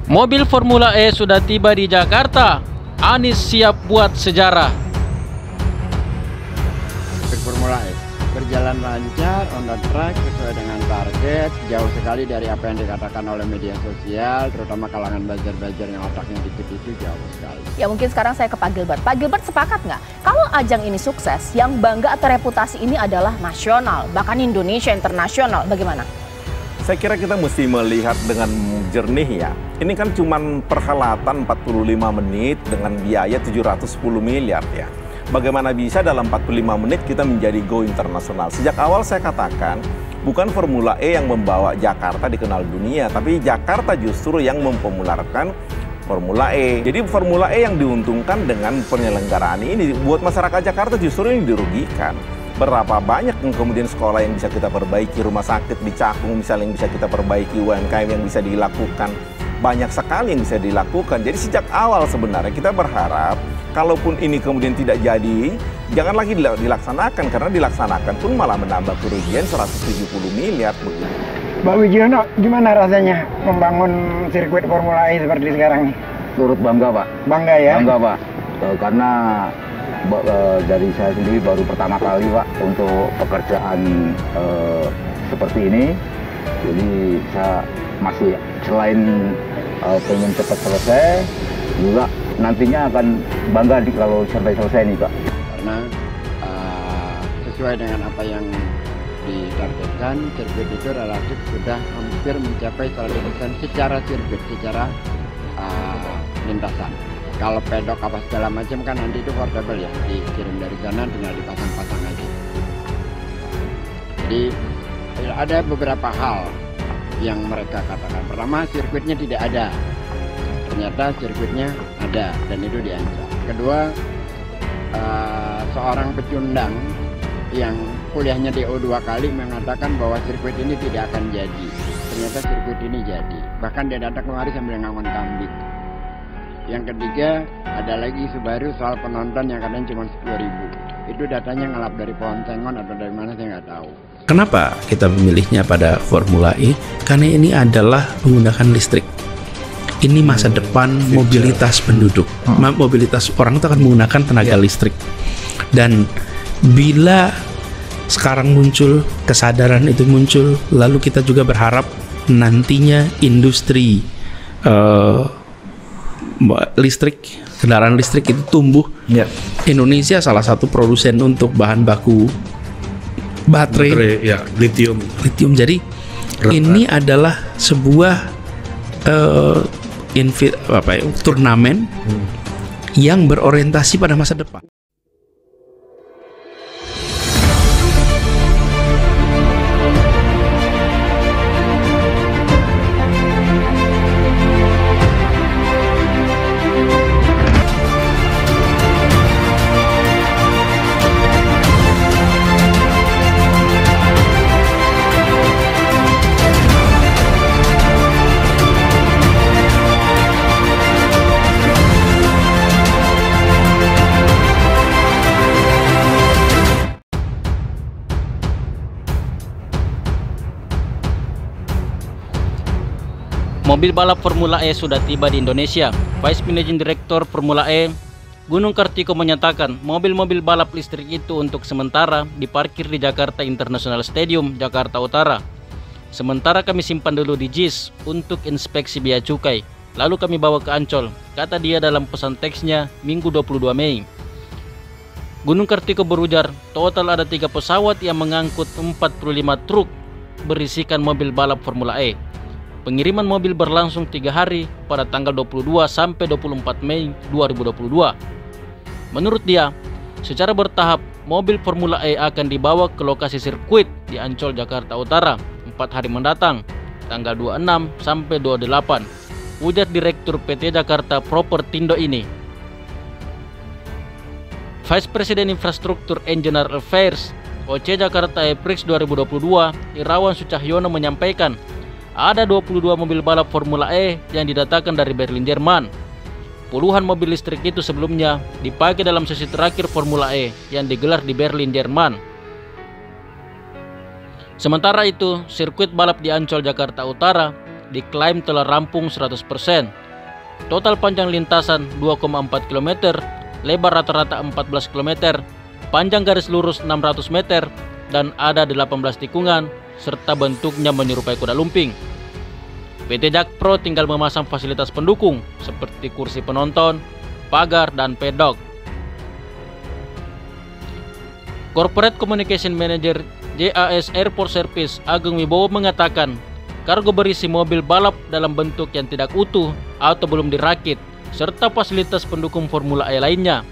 Mobil Formula E sudah tiba di Jakarta. Anies siap buat sejarah. Formula E berjalan lancar, on the track, sesuai dengan target, jauh sekali dari apa yang dikatakan oleh media sosial, terutama kalangan buzzer-buzzer yang otaknya dikit itu jauh sekali. Ya mungkin sekarang saya ke Pak Gilbert. Pak Gilbert sepakat nggak? Kalau ajang ini sukses, yang bangga atau reputasi ini adalah nasional, bahkan Indonesia internasional, bagaimana? Saya kira kita mesti melihat dengan jernih ya. Ini kan cuma perhelatan 45 menit dengan biaya 710 miliar ya. Bagaimana bisa dalam 45 menit kita menjadi go internasional? Sejak awal saya katakan, bukan Formula E yang membawa Jakarta dikenal dunia, tapi Jakarta justru yang mempopulerkan Formula E. Jadi Formula E yang diuntungkan dengan penyelenggaraan ini, buat masyarakat Jakarta justru ini dirugikan. Berapa banyak kemudian sekolah yang bisa kita perbaiki, rumah sakit di Cakung misalnya yang bisa kita perbaiki, UMKM yang bisa dilakukan. Banyak sekali yang bisa dilakukan. Jadi sejak awal sebenarnya kita berharap, kalaupun ini kemudian tidak jadi, jangan lagi dilaksanakan, karena dilaksanakan pun malah menambah kerugian 170 miliar. Pak Wigiono, gimana rasanya membangun sirkuit Formula E seperti sekarang nih? Turut bangga, Pak. Bangga ya? Bangga, Pak. Karena dari saya sendiri baru pertama kali, Pak, untuk pekerjaan seperti ini. Jadi saya masih selain pengen cepat selesai, juga nantinya akan bangga kalau sampai selesai nih, Pak. Karena sesuai dengan apa yang ditargetkan, sirkuit itu relatif sudah hampir mencapai 100% secara sirkuit, secara lintasan. Kalau pedok apa segala macam kan nanti itu portable ya, dikirim dari sana tinggal dipasang-pasang aja. Jadi ada beberapa hal yang mereka katakan. Pertama, sirkuitnya tidak ada. Ternyata sirkuitnya ada dan itu di Ancol. Kedua, seorang pecundang yang kuliahnya DO 2 kali mengatakan bahwa sirkuit ini tidak akan jadi. Ternyata sirkuit ini jadi. Bahkan dia datang kemari sambil ngangon kambing. Yang ketiga, ada lagi isu baru soal penonton yang katanya cuma 10.000. Itu datanya ngelap dari pohon sengon atau dari mana saya nggak tahu. Kenapa kita memilihnya pada Formula E? Karena ini adalah menggunakan listrik. Ini masa depan mobilitas penduduk. Mobilitas orang itu akan menggunakan tenaga listrik. Dan bila sekarang muncul, kesadaran itu muncul, lalu kita juga berharap nantinya industri listrik, kendaraan listrik itu tumbuh. Indonesia salah satu produsen untuk bahan baku baterai ya, lithium. Jadi ini adalah sebuah turnamen yang berorientasi pada masa depan. Mobil balap Formula E sudah tiba di Indonesia. Vice Managing Director Formula E, Gunung Kartiko menyatakan mobil-mobil balap listrik itu untuk sementara diparkir di Jakarta International Stadium, Jakarta Utara. Sementara kami simpan dulu di JIS untuk inspeksi bea cukai. Lalu kami bawa ke Ancol, kata dia dalam pesan teksnya Minggu 22 Mei. Gunung Kartiko berujar, total ada 3 pesawat yang mengangkut 45 truk berisikan mobil balap Formula E. Pengiriman mobil berlangsung 3 hari pada tanggal 22 sampai 24 Mei 2022. Menurut dia, secara bertahap mobil Formula E akan dibawa ke lokasi sirkuit di Ancol, Jakarta Utara 4 hari mendatang, tanggal 26 sampai 28. Ujar Direktur PT Jakarta Propertindo ini. Vice President Infrastruktur and General Affairs OC Jakarta E-Prix 2022, Irawan Sucahyono menyampaikan, ada 22 mobil balap Formula E yang didatangkan dari Berlin, Jerman. Puluhan mobil listrik itu sebelumnya dipakai dalam sesi terakhir Formula E yang digelar di Berlin, Jerman. Sementara itu, sirkuit balap di Ancol, Jakarta Utara diklaim telah rampung 100%. Total panjang lintasan 2,4 km, lebar rata-rata 14 km, panjang garis lurus 600 meter, dan ada 18 tikungan, serta bentuknya menyerupai kuda lumping. PT Jakpro tinggal memasang fasilitas pendukung seperti kursi penonton, pagar, dan pedok. Corporate Communication Manager JAS Airport Service Agung Wibowo mengatakan, kargo berisi mobil balap dalam bentuk yang tidak utuh atau belum dirakit, serta fasilitas pendukung Formula E lainnya.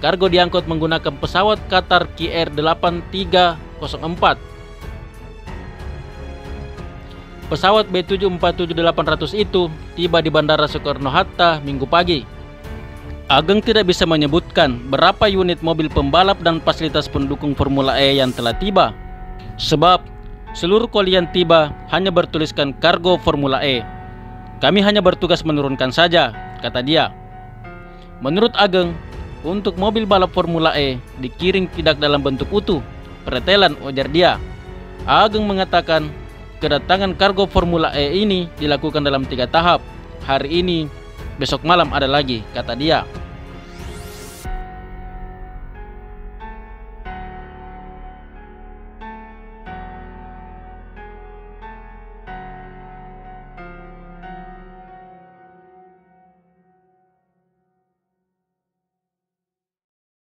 Kargo diangkut menggunakan pesawat Qatar QR 8304. Pesawat B747-800 itu tiba di Bandara Soekarno-Hatta Minggu pagi. Ageng tidak bisa menyebutkan berapa unit mobil pembalap dan fasilitas pendukung Formula E yang telah tiba, sebab seluruh koli yang tiba hanya bertuliskan kargo Formula E. Kami hanya bertugas menurunkan saja, kata dia. Menurut Ageng, untuk mobil balap Formula E dikirim tidak dalam bentuk utuh, pretelan, ujar dia. Ageng mengatakan kedatangan kargo Formula E ini dilakukan dalam 3 tahap. Hari ini, besok malam ada lagi, kata dia.